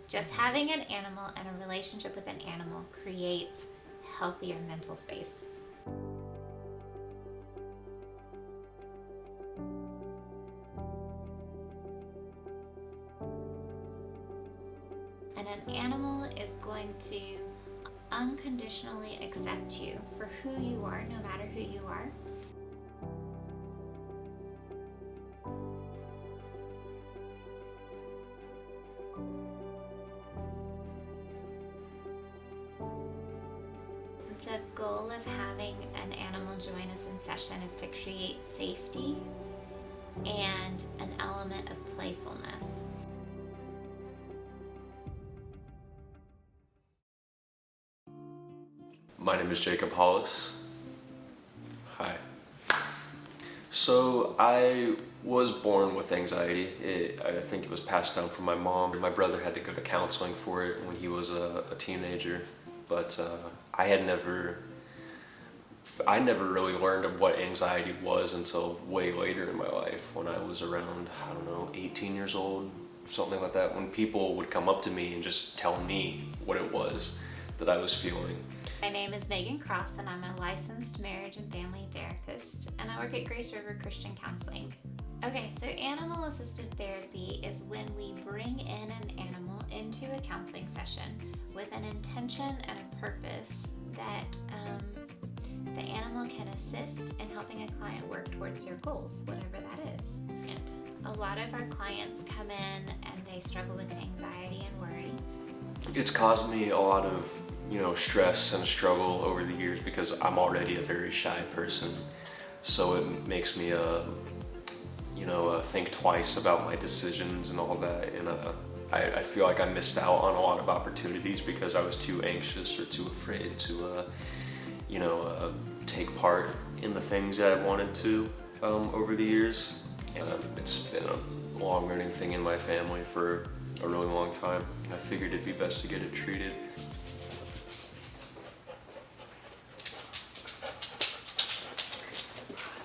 Just having an animal and a relationship with an animal creates healthier mental space. And an animal is going to unconditionally accept you for who you are, no matter who you are. The goal of having an animal join us in session is to create safety and an element of playfulness. My name is Jacob Hollis. Hi. So I was born with anxiety. I think it was passed down from my mom. My brother had to go to counseling for it when he was a teenager, but I never really learned of what anxiety was until way later in my life, when I was around, 18 years old, something like that, when people would come up to me and just tell me what it was that I was feeling. My name is Megan Cross, and I'm a licensed marriage and family therapist, and I work at Grace River Christian Counseling. Okay, so animal assisted therapy is when we bring in an animal into a counseling session with an intention and a purpose that the animal can assist in helping a client work towards their goals, whatever that is. And a lot of our clients come in and they struggle with anxiety and worry. It's caused me a lot of stress and struggle over the years because I'm already a very shy person. So it makes me think twice about my decisions and all that. And I feel like I missed out on a lot of opportunities because I was too anxious or too afraid to, take part in the things that I wanted to over the years. It's been a long running thing in my family for a really long time. I figured it'd be best to get it treated.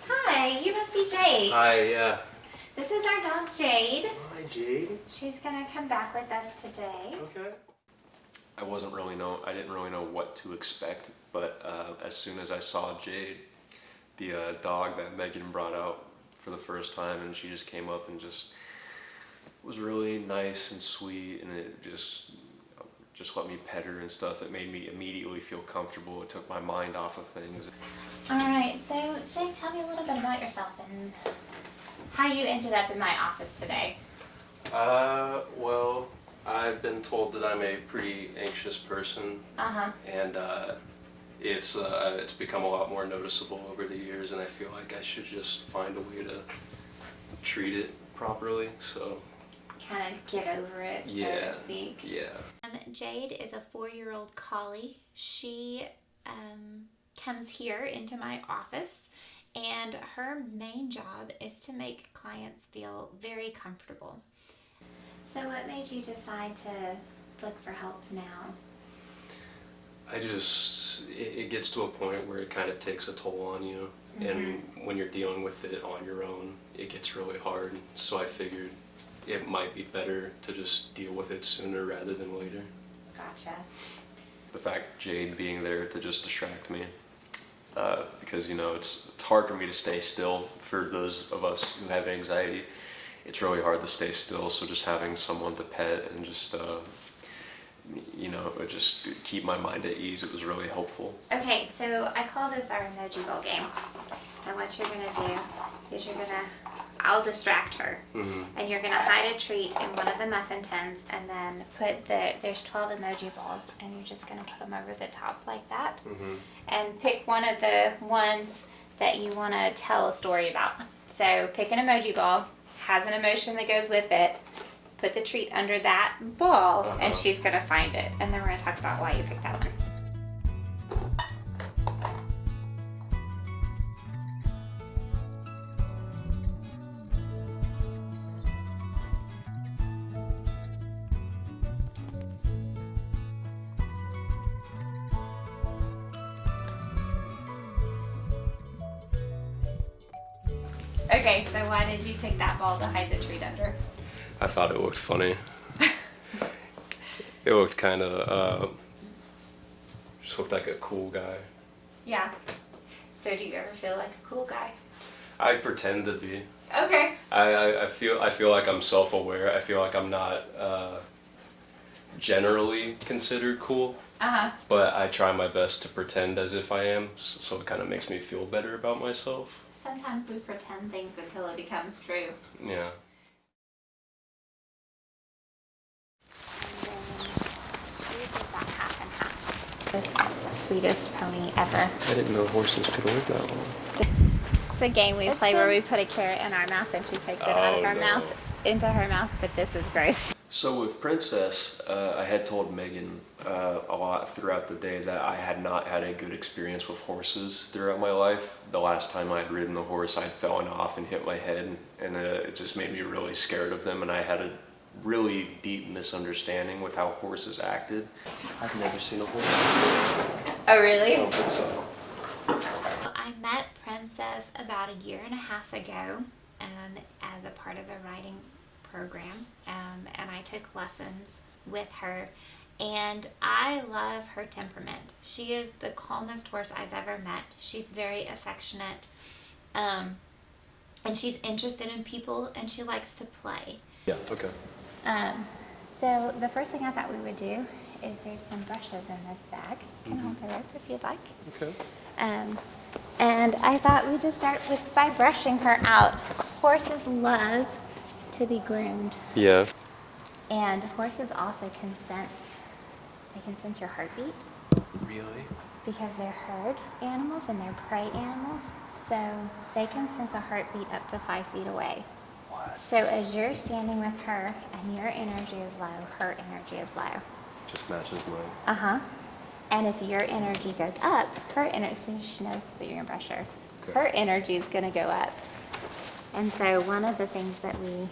Hi, you must be Jade. Hi, yeah. This is our dog Jade. Hi, Jade. She's gonna come back with us today. Okay. I didn't really know what to expect, but as soon as I saw Jade, the dog that Megan brought out for the first time, and she just came up and just was really nice and sweet, and it just let me pet her and stuff. It made me immediately feel comfortable. It took my mind off of things. All right, so Jake, tell me a little bit about yourself and how you ended up in my office today. Well, I've been told that I'm a pretty anxious person, and it's become a lot more noticeable over the years, and I feel like I should just find a way to treat it properly. So kind of get over it, so to speak. Yeah. Jade is a 4-year-old collie. She comes here into my office, and her main job is to make clients feel very comfortable. So what made you decide to look for help now? It gets to a point where it kind of takes a toll on you, and when you're dealing with it on your own, it gets really hard. So I figured it might be better to just deal with it sooner rather than later. Gotcha. The fact Jade being there to just distract me, because it's hard for me to stay still. For those of us who have anxiety, it's really hard to stay still. So just having someone to pet and just just keep my mind at ease, it was really helpful. Okay, so I call this our emoji bowl game. And what you're gonna do is I'll distract her, and you're gonna hide a treat in one of the muffin tins, and then there's 12 emoji balls, and you're just gonna put them over the top like that, and pick one of the ones that you wanna tell a story about. So pick an emoji ball, has an emotion that goes with it, put the treat under that ball, and she's gonna find it, and then we're gonna talk about why you picked that one. Okay, so why did you pick that ball to hide the treat under? I thought it looked funny. It looked kind of, just looked like a cool guy. Yeah. So do you ever feel like a cool guy? I pretend to be. Okay. I feel like I'm self-aware. I feel like I'm not generally considered cool. Uh-huh. But I try my best to pretend as if I am, so it kind of makes me feel better about myself. Sometimes we pretend things until it becomes true. Yeah. The sweetest pony ever. I didn't know horses could live that long. It's a game we play where we put a carrot in our mouth and she takes it out of our mouth into her mouth, but this is gross. So with Princess, I had told Megan a lot throughout the day that I had not had a good experience with horses throughout my life. The last time I had ridden a horse, I'd fallen off and hit my head, and it just made me really scared of them, and I had a really deep misunderstanding with how horses acted. I've never seen a horse. Oh, really? I don't think so. I met Princess about 1.5 years ago as a part of a riding program, and I took lessons with her, and I love her temperament. She is the calmest horse I've ever met. She's very affectionate, and she's interested in people, and she likes to play. Yeah, okay. So the first thing I thought we would do is there's some brushes in this bag. You can hold the rope if you'd like. Okay. And I thought we'd just start by brushing her out. Horses love to be groomed. Yeah. And horses also can sense, they can sense your heartbeat. Really? Because they're herd animals and they're prey animals. So they can sense a heartbeat up to 5 feet away. What? So as you're standing with her and your energy is low, her energy is low. Just matches mine. Uh-huh. And if your energy goes up, her energy, so she knows that you're gonna brush her. Okay. Her energy is gonna go up. And so one of the things that we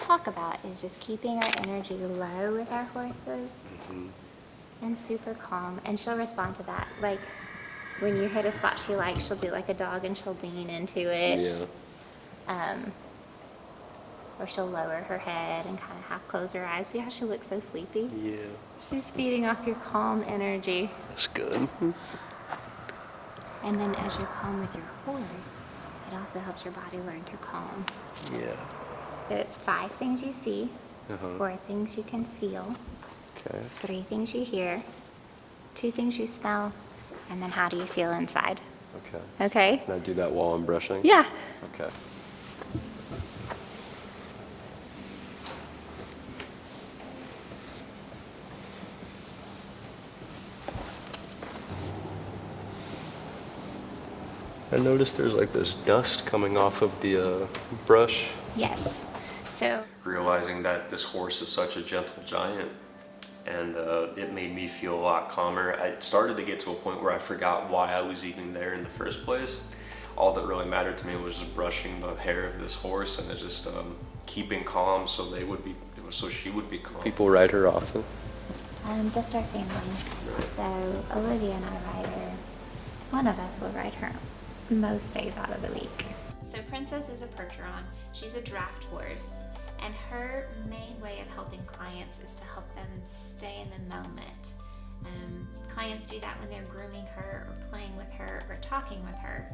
talk about is just keeping our energy low with our horses and super calm. And she'll respond to that. Like when you hit a spot she likes, she'll do like a dog and she'll lean into it. Yeah. Or she'll lower her head and kind of half close her eyes. See how she looks so sleepy? Yeah. She's feeding off your calm energy. That's good. And then as you're calm with your horse, it also helps your body learn to calm. Yeah. So it's 5 things you see, 4 things you can feel, Okay. 3 things you hear, 2 things you smell, and then how do you feel inside? Okay. Okay? Can I do that while I'm brushing? Yeah. Okay. I noticed there's like this dust coming off of the brush. Yes. So Realizing that this horse is such a gentle giant, and it made me feel a lot calmer. I started to get to a point where I forgot why I was even there in the first place. All that really mattered to me was just brushing the hair of this horse and just keeping calm so she would be calm. People ride her often? just our family. So Olivia and I ride her. One of us will ride her most days out of the week. So Princess is a Percheron. She's a draft horse, and her main way of helping clients is to help them stay in the moment. Clients do that when they're grooming her or playing with her or talking with her,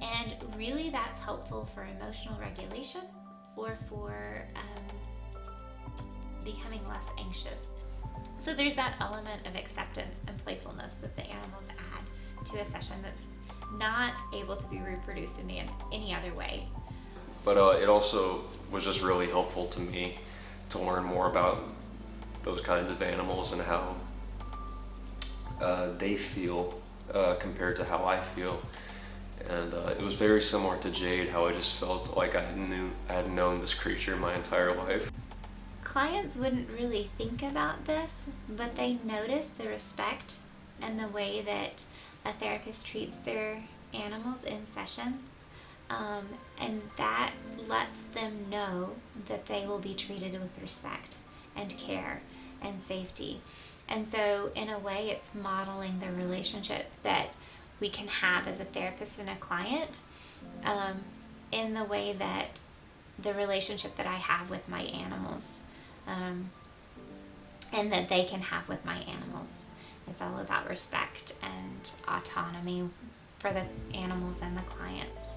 and really that's helpful for emotional regulation or for becoming less anxious. So there's that element of acceptance and playfulness that the animals add to a session that's not able to be reproduced in any other way. But it also was just really helpful to me to learn more about those kinds of animals and how they feel compared to how I feel. And it was very similar to Jade, how I just felt like I had known this creature my entire life. Clients wouldn't really think about this, but they notice the respect and the way that a therapist treats their animals in sessions, and that lets them know that they will be treated with respect and care and safety. And so in a way it's modeling the relationship that we can have as a therapist and a client, in the way that the relationship that I have with my animals. and that they can have with my animals. It's all about respect and autonomy for the animals and the clients.